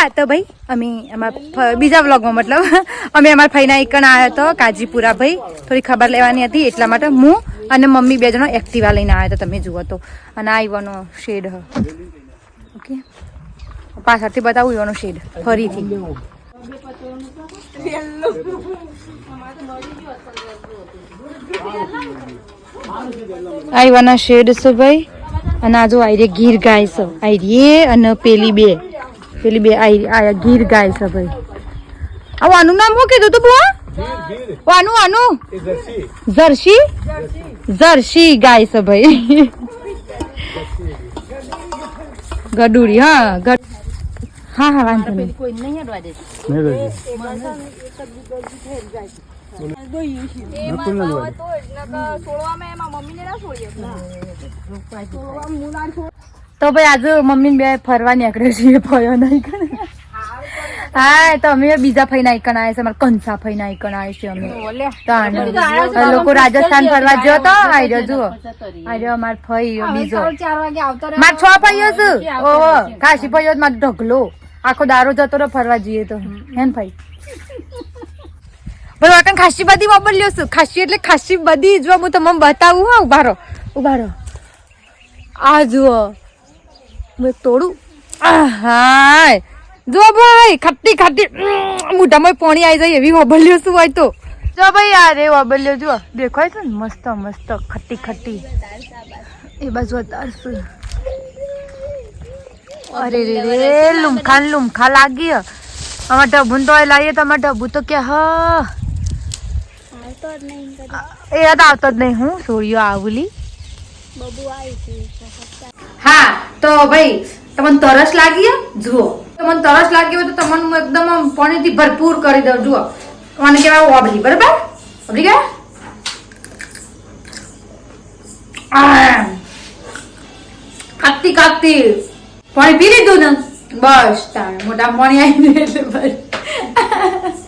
હા તો ભાઈ અમે અમારા બીજા વ્લોગમાં મતલબ અમે અમારા ફઈના એકણ આવ્યા તો કાજીપુરા ભાઈ થોડી ખબર લેવાની હતી એટલા માટે હું અને મમ્મી બે જણા એક્ટિવા લઈને આવ્યા હતા તમે જુઓ તો અને આ ઈવાનો શેડ હ ઓકે પાછળથી બતાવું ઈવાનો શેડ ફરીથી આ ઈવાના શેડ છે ભાઈ અને આ જો આઈ ગીર ગાય છે આઈ અને પેલી બે આ ગીર ગાય છે ભાઈ આનું નામ શું કીધું તું બુઆ આનું જર્સી જર્સી ગાય છે ભાઈ ગડુડી હા હા વાંધો નહીં કોઈ નહીં હડવા દે તો ભાઈ આજે મમ્મી બે ફરવા નીકળે છે ફયો નહીં હા તો અમે બીજા ફઈ ના આઈકન આવ્યા છે અમારા કંસા ફઈ ના આઈકન આવ્યા છે અમે લોકો રાજસ્થાન ફરવા ગયો તો આર્યો જુઓ આર્યો અમાર ફઈ બીજો માર 6 ફઈઓ છે ઓહો કાશી ફઈઓ માર ઢગલો આખો દારો જતો રો ફરવા જઈએ તો હેન ફઈ બોલો આટન ખાસી બધી વાપરલ્યો છું ખાસી એટલે ખાસી બધી જો હું તમને બતાવું હા ઉભા રહો આ જુઓ મેં તોડું હા જો ભાઈ ખટ્ટી મોઢામાં પાણી આવી જાય એવી વાબલ્યો શું હોય તો જો ભાઈ યાર એ વાબલ્યો જો દેખાય છે ને મસ્ત ખટ્ટી એ બાજુ અતારશું અરે રે લુમખા લાગી અમાર ઢબુન તો લાવીએ તો અમાર ઢબુ તો કે એ આવતો જ નહીં હું સોળિયો આવલી હા તો ભાઈ તમને તરસ લાગી જુઓ તમને તરસ લાગી હોય તો તમને હું એકદમ પાણીથી ભરપૂર કરી દઉં જુઓ મને કેવા વાબલી બરાબર વાબલી ગયા કાપતી પાણી પી લીધું ને બસ તારે મોટા પાણી આવી એટલે બસ